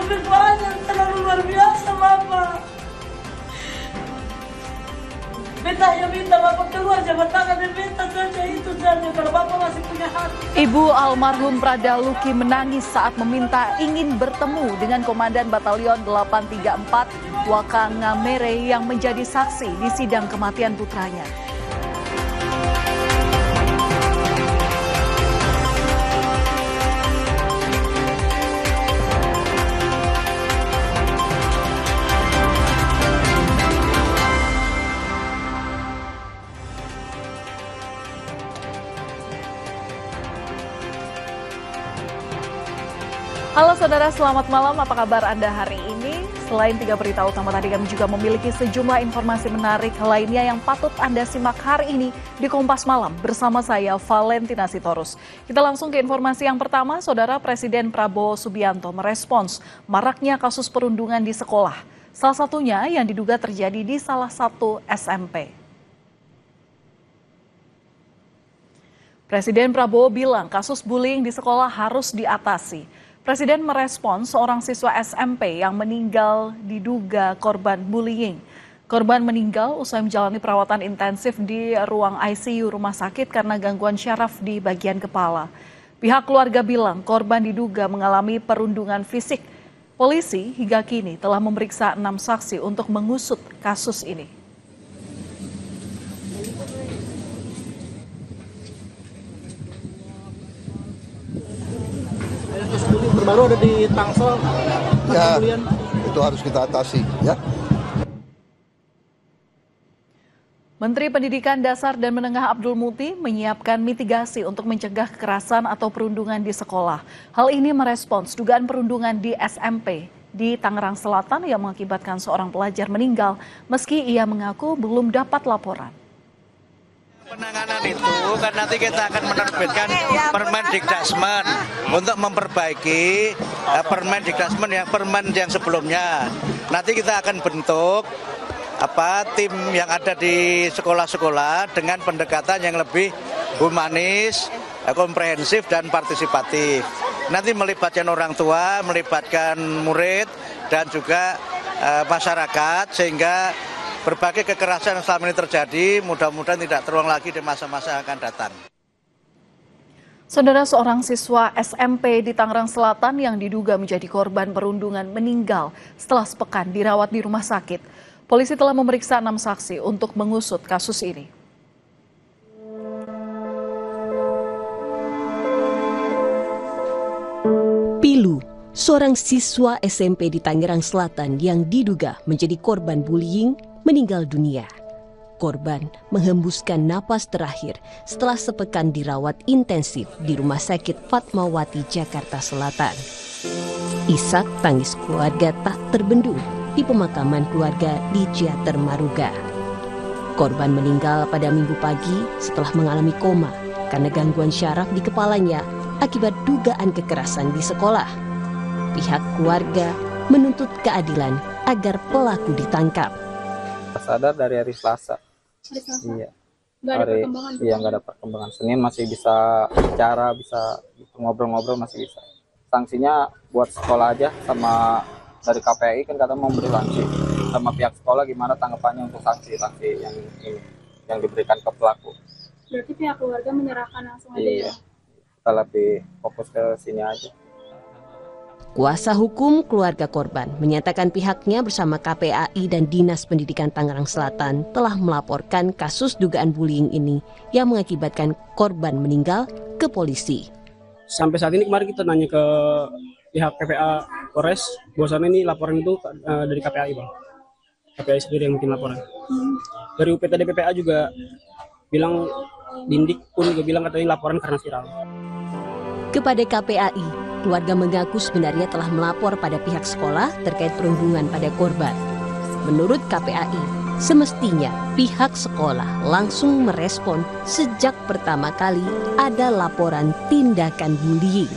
lebih banyak, terlalu luar biasa Bapak. Minta Bapak keluar, jabat tangan dan minta saja itu saja, kalau Bapak masih punya hati. Ibu almarhum Prada Luki menangis saat meminta ingin bertemu dengan Komandan Batalion 834 Wakangamere yang menjadi saksi di sidang kematian putranya. Halo saudara, selamat malam. Apa kabar Anda hari ini? Selain 3 berita utama tadi, kami juga memiliki sejumlah informasi menarik lainnya yang patut Anda simak hari ini di Kompas Malam bersama saya, Valentina Sitorus. Kita langsung ke informasi yang pertama. Saudara, Presiden Prabowo Subianto merespons maraknya kasus perundungan di sekolah. Salah satunya yang diduga terjadi di salah satu SMP. Presiden Prabowo bilang kasus bullying di sekolah harus diatasi. Presiden merespons seorang siswa SMP yang meninggal diduga korban bullying. Korban meninggal usai menjalani perawatan intensif di ruang ICU rumah sakit karena gangguan syaraf di bagian kepala. Pihak keluarga bilang korban diduga mengalami perundungan fisik. Polisi hingga kini telah memeriksa 6 saksi untuk mengusut kasus ini. Baru ada di Tangsel, ya, itu harus kita atasi, ya. Menteri Pendidikan Dasar dan Menengah Abdul Muti menyiapkan mitigasi untuk mencegah kekerasan atau perundungan di sekolah. Hal ini merespons dugaan perundungan di SMP di Tangerang Selatan yang mengakibatkan seorang pelajar meninggal meski ia mengaku belum dapat laporan. Penanganan itu kan nanti kita akan menerbitkan Permendikdasmen untuk memperbaiki Permen yang sebelumnya. Nanti kita akan bentuk tim yang ada di sekolah-sekolah dengan pendekatan yang lebih humanis, komprehensif dan partisipatif. Nanti melibatkan orang tua, melibatkan murid dan juga masyarakat sehingga berbagai kekerasan yang selama ini terjadi mudah-mudahan tidak terulang lagi di masa-masa yang akan datang. Saudara, seorang siswa SMP di Tangerang Selatan yang diduga menjadi korban perundungan meninggal setelah sepekan dirawat di rumah sakit. Polisi telah memeriksa 6 saksi untuk mengusut kasus ini. Pilu, seorang siswa SMP di Tangerang Selatan yang diduga menjadi korban bullying meninggal dunia. Korban menghembuskan napas terakhir setelah sepekan dirawat intensif di Rumah Sakit Fatmawati, Jakarta Selatan. Isak tangis keluarga tak terbendung di pemakaman keluarga di Ciater Maruga. Korban meninggal pada Minggu pagi setelah mengalami koma karena gangguan syaraf di kepalanya akibat dugaan kekerasan di sekolah. Pihak keluarga menuntut keadilan agar pelaku ditangkap. Sadar dari hari Selasa. Iya. Nggak ada perkembangan. Senin masih bisa bicara, bisa ngobrol-ngobrol masih bisa. Sanksinya buat sekolah aja sama dari KPI kan kata mau beri sanksi. Sama pihak sekolah gimana tanggapannya untuk sanksi yang diberikan ke pelaku. Berarti pihak keluarga menyerahkan langsung aja. Iya. Kita lebih fokus ke sini aja. Kuasa hukum keluarga korban menyatakan pihaknya bersama KPAI dan Dinas Pendidikan Tangerang Selatan telah melaporkan kasus dugaan bullying ini yang mengakibatkan korban meninggal ke polisi. Sampai saat ini kemarin kita nanya ke pihak PPA Polres, bahwasannya ini laporan itu dari KPAI, Bang. KPAI sendiri yang bikin laporan. Dari UPTD PPA juga bilang, Dindik pun juga bilang katanya laporan karena viral. Kepada KPAI, keluarga mengaku sebenarnya telah melapor pada pihak sekolah terkait perundungan pada korban. Menurut KPAI, semestinya pihak sekolah langsung merespon sejak pertama kali ada laporan tindakan bullying.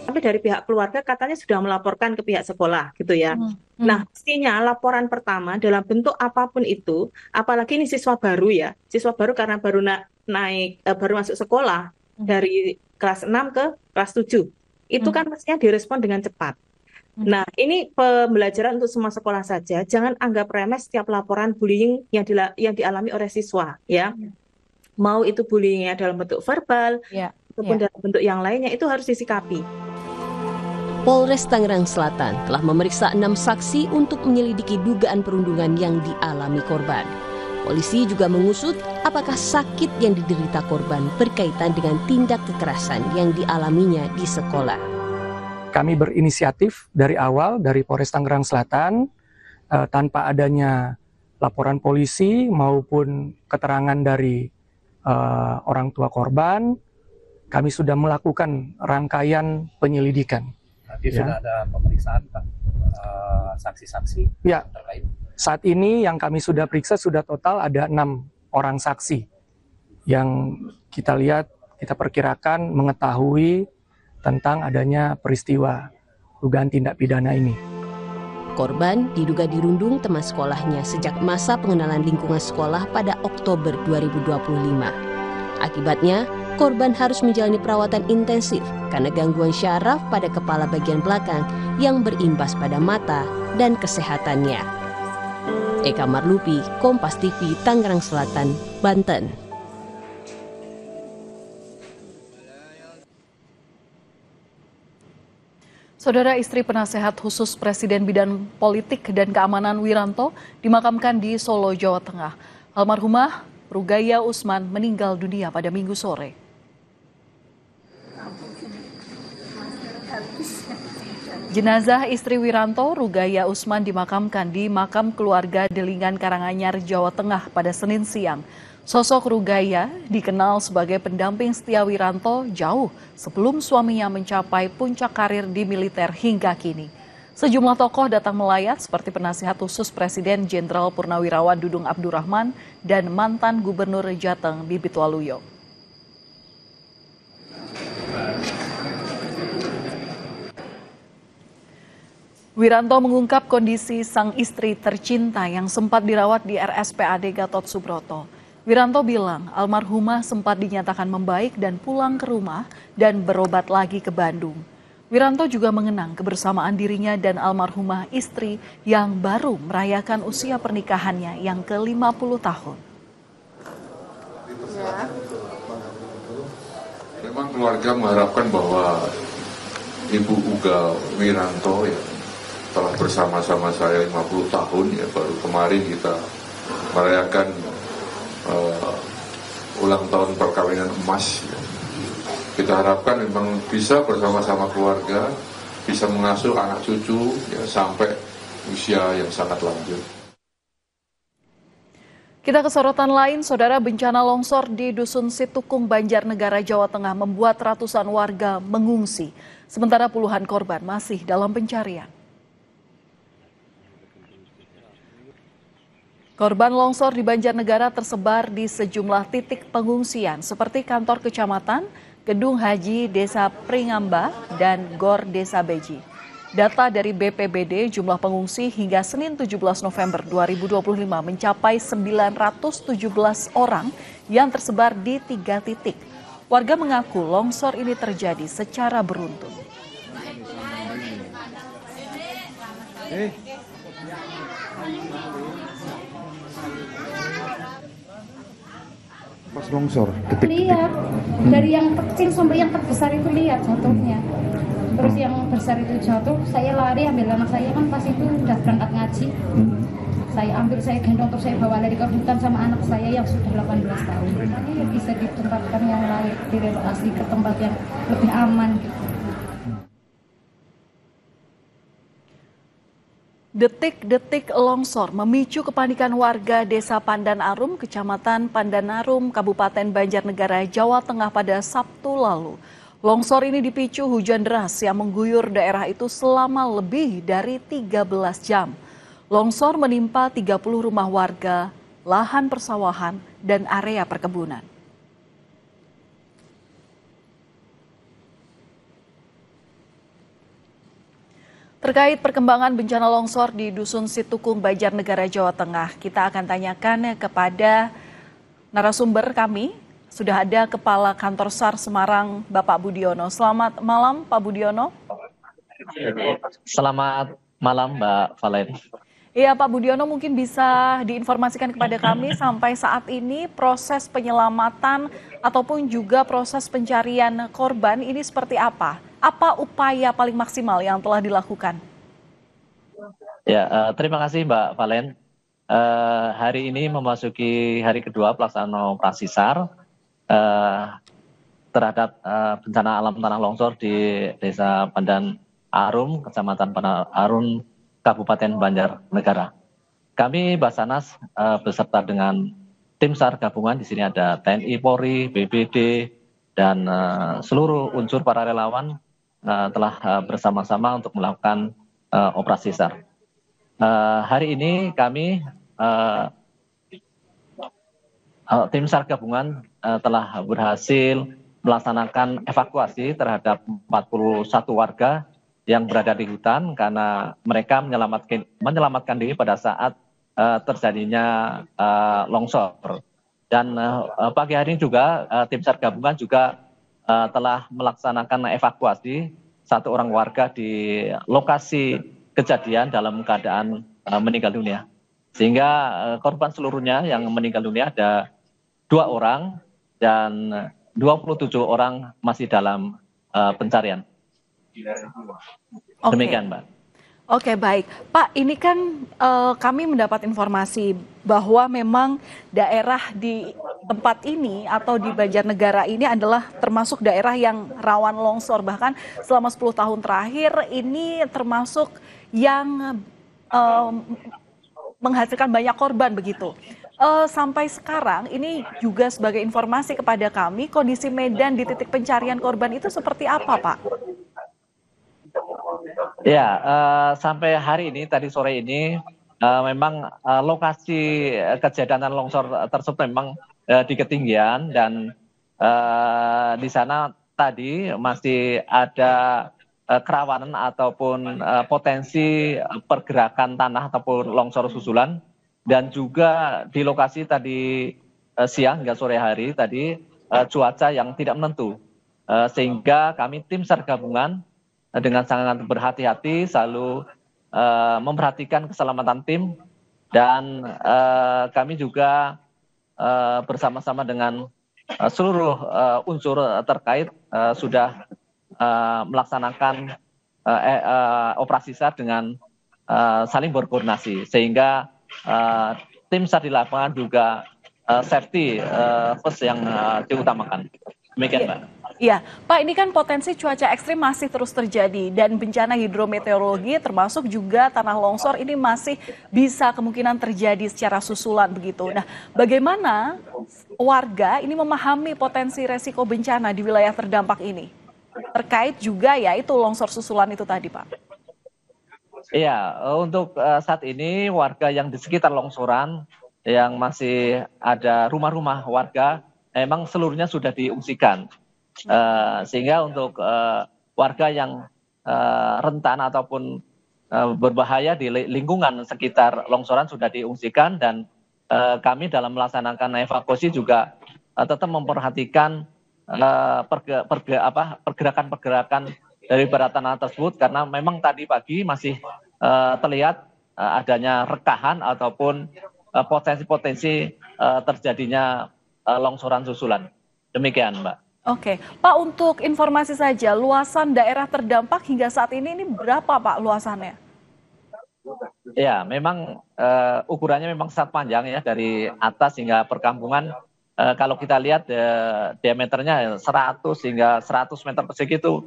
Tapi dari pihak keluarga katanya sudah melaporkan ke pihak sekolah gitu ya. Nah, mestinya laporan pertama dalam bentuk apapun itu, apalagi ini siswa baru ya, siswa baru karena baru baru masuk sekolah dari kelas 6 ke kelas 7. Itu kan mestinya direspon dengan cepat. Nah, ini pembelajaran untuk semua sekolah saja. Jangan anggap remeh setiap laporan bullying yang dialami oleh siswa, ya. Mau itu bullyingnya dalam bentuk verbal, ataupun dalam bentuk yang lainnya, itu harus disikapi. Polres Tangerang Selatan telah memeriksa 6 saksi untuk menyelidiki dugaan perundungan yang dialami korban. Polisi juga mengusut apakah sakit yang diderita korban berkaitan dengan tindak kekerasan yang dialaminya di sekolah. Kami berinisiatif dari awal dari Polres Tangerang Selatan tanpa adanya laporan polisi maupun keterangan dari orang tua korban, kami sudah melakukan rangkaian penyelidikan. Nanti sudah ada pemeriksaan Pak, saksi-saksi terkait. Saat ini yang kami sudah periksa sudah total ada 6 orang saksi yang kita lihat, kita perkirakan mengetahui tentang adanya peristiwa dugaan tindak pidana ini. Korban diduga dirundung teman sekolahnya sejak masa pengenalan lingkungan sekolah pada Oktober 2025. Akibatnya, korban harus menjalani perawatan intensif karena gangguan syaraf pada kepala bagian belakang yang berimbas pada mata dan kesehatannya. Eka Marlupi, Kompas TV, Tangerang Selatan, Banten. Saudara, istri penasehat khusus Presiden Bidang Politik dan Keamanan Wiranto dimakamkan di Solo, Jawa Tengah. Almarhumah Rugaya Usman meninggal dunia pada Minggu sore. Jenazah istri Wiranto, Rugaya Usman, dimakamkan di makam keluarga Delingan, Karanganyar, Jawa Tengah pada Senin siang. Sosok Rugaya dikenal sebagai pendamping setia Wiranto jauh sebelum suaminya mencapai puncak karir di militer hingga kini. Sejumlah tokoh datang melayat seperti penasihat khusus Presiden Jenderal Purnawirawan Dudung Abdurrahman dan mantan Gubernur Jateng Bibit Waluyo. Wiranto mengungkap kondisi sang istri tercinta yang sempat dirawat di RSPAD Gatot Subroto. Wiranto bilang almarhumah sempat dinyatakan membaik dan pulang ke rumah dan berobat lagi ke Bandung. Wiranto juga mengenang kebersamaan dirinya dan almarhumah istri yang baru merayakan usia pernikahannya yang ke-50 tahun. Memang keluarga mengharapkan bahwa Ibu Uga Wiranto ya telah bersama-sama saya 50 tahun ya, baru kemarin kita merayakan ulang tahun perkawinan emas ya. Kita harapkan memang bisa bersama-sama keluarga, bisa mengasuh anak cucu ya, sampai usia yang sangat lanjut. Kita ke sorotan lain, saudara. Bencana longsor di Dusun Situkung, Banjarnegara, Jawa Tengah membuat ratusan warga mengungsi, sementara puluhan korban masih dalam pencarian. Korban longsor di Banjarnegara tersebar di sejumlah titik pengungsian seperti kantor kecamatan, gedung haji Desa Pringamba, dan Gor Desa Beji. Data dari BPBD, jumlah pengungsi hingga Senin 17 November 2025 mencapai 917 orang yang tersebar di 3 titik. Warga mengaku longsor ini terjadi secara beruntun. Pas longsor, lihat dari yang kecil sampai yang terbesar itu lihat jatuhnya. Terus yang besar itu jatuh, saya lari ambil anak saya, kan pas itu udah berangkat ngaji. Saya ambil, saya gendong, terus saya bawa lari ke hutan sama anak saya yang sudah 18 tahun. Ya bisa ditempatkan yang lain, direlokasi ke tempat yang lebih aman. Detik-detik longsor memicu kepanikan warga Desa Pandan Arum, Kecamatan Pandan Arum, Kabupaten Banjarnegara, Jawa Tengah pada Sabtu lalu. Longsor ini dipicu hujan deras yang mengguyur daerah itu selama lebih dari 13 jam. Longsor menimpa 30 rumah warga, lahan persawahan, dan area perkebunan. Terkait perkembangan bencana longsor di Dusun Situkung, Banjarnegara, Jawa Tengah, kita akan tanyakan kepada narasumber kami. Sudah ada Kepala Kantor SAR Semarang, Bapak Budiono. Selamat malam, Pak Budiono. Selamat malam Mbak Valen. Iya Pak Budiono, mungkin bisa diinformasikan kepada kami sampai saat ini proses penyelamatan ataupun juga proses pencarian korban ini seperti apa? Apa upaya paling maksimal yang telah dilakukan? Ya, terima kasih Mbak Valen. Hari ini memasuki hari kedua pelaksanaan operasi SAR terhadap bencana alam tanah longsor di Desa Pandan Arum, Kecamatan Pandan Arum, Kabupaten Banjarnegara. Kami Basarnas beserta dengan tim SAR gabungan, di sini ada TNI, Polri, BPD, dan seluruh unsur para relawan telah bersama-sama untuk melakukan operasi SAR. Hari ini kami tim SAR gabungan telah berhasil melaksanakan evakuasi terhadap 41 warga yang berada di hutan karena mereka menyelamatkan diri pada saat terjadinya longsor. Dan pagi hari ini juga tim SAR gabungan juga telah melaksanakan evakuasi 1 orang warga di lokasi kejadian dalam keadaan meninggal dunia. Sehingga korban seluruhnya yang meninggal dunia ada 2 orang dan 27 orang masih dalam pencarian. Demikian, Mbak. Oke, baik. Pak, ini kan kami mendapat informasi bahwa memang daerah di tempat ini atau di Banjarnegara ini adalah termasuk daerah yang rawan longsor. Bahkan selama 10 tahun terakhir ini termasuk yang menghasilkan banyak korban begitu. Sampai sekarang ini juga sebagai informasi kepada kami, kondisi medan di titik pencarian korban itu seperti apa, Pak? Ya, sampai hari ini, tadi sore ini, memang lokasi kejadian longsor tersebut memang di ketinggian dan di sana tadi masih ada kerawanan ataupun potensi pergerakan tanah ataupun longsor susulan. Dan juga di lokasi tadi siang hingga sore hari tadi cuaca yang tidak menentu. Sehingga kami tim SAR gabungan dengan sangat berhati-hati selalu memperhatikan keselamatan tim. Dan kami juga bersama-sama dengan seluruh unsur terkait sudah melaksanakan operasi SAR dengan saling berkoordinasi. Sehingga tim SAR di lapangan juga safety first yang diutamakan. Demikian, Mbak. Iya, Pak, ini kan potensi cuaca ekstrim masih terus terjadi dan bencana hidrometeorologi termasuk juga tanah longsor ini masih bisa kemungkinan terjadi secara susulan begitu. Nah, bagaimana warga ini memahami potensi resiko bencana di wilayah terdampak ini? Terkait juga ya itu longsor susulan itu tadi, Pak. Iya, untuk saat ini warga yang di sekitar longsoran yang masih ada rumah-rumah warga memang seluruhnya sudah diungsikan. Sehingga untuk warga yang rentan ataupun berbahaya di lingkungan sekitar longsoran sudah diungsikan dan kami dalam melaksanakan evakuasi juga tetap memperhatikan pergerakan-pergerakan dari bawah tanah tersebut karena memang tadi pagi masih terlihat adanya rekahan ataupun potensi-potensi terjadinya longsoran susulan. Demikian, Mbak. Oke, Pak, untuk informasi saja, luasan daerah terdampak hingga saat ini berapa, Pak, luasannya? Ya, memang ukurannya memang sangat panjang ya dari atas hingga perkampungan. Kalau kita lihat diameternya 100 hingga 100 meter persegi itu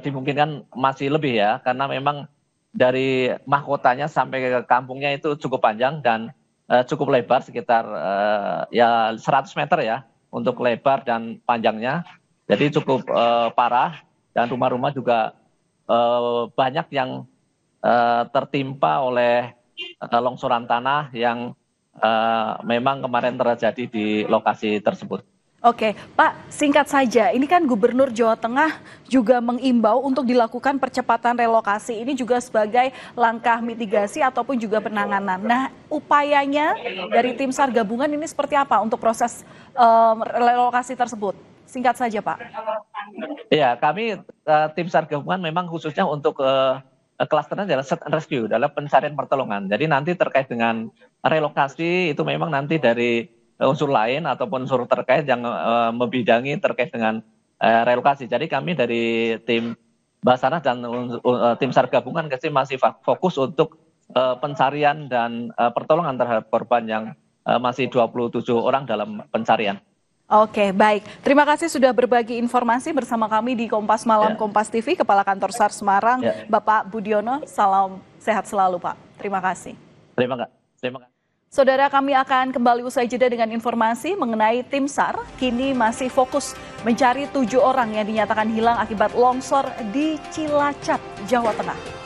dimungkinkan masih lebih ya, karena memang dari mahkotanya sampai ke kampungnya itu cukup panjang dan cukup lebar sekitar ya 100 meter ya untuk lebar dan panjangnya. Jadi cukup parah dan rumah-rumah juga banyak yang tertimpa oleh longsoran tanah yang memang kemarin terjadi di lokasi tersebut. Oke, Pak, singkat saja, ini kan Gubernur Jawa Tengah juga mengimbau untuk dilakukan percepatan relokasi. Ini juga sebagai langkah mitigasi ataupun juga penanganan. Nah, upayanya dari tim SAR gabungan ini seperti apa untuk proses relokasi tersebut? Singkat saja, Pak. Ya, kami tim SAR gabungan memang khususnya untuk klasternya adalah search and rescue, adalah pencarian pertolongan. Jadi nanti terkait dengan relokasi itu memang nanti dari unsur lain ataupun unsur terkait yang membidangi terkait dengan relokasi. Jadi kami dari tim Basarnas dan tim SAR gabungan masih fokus untuk pencarian dan pertolongan terhadap korban yang masih 27 orang dalam pencarian. Oke, baik. Terima kasih sudah berbagi informasi bersama kami di Kompas Malam Kompas TV, Kepala Kantor SAR Semarang, Bapak Budiono. Salam sehat selalu, Pak. Terima kasih. Terima kasih. Saudara, kami akan kembali usai jeda dengan informasi mengenai tim SAR kini masih fokus mencari 7 orang yang dinyatakan hilang akibat longsor di Cilacap, Jawa Tengah.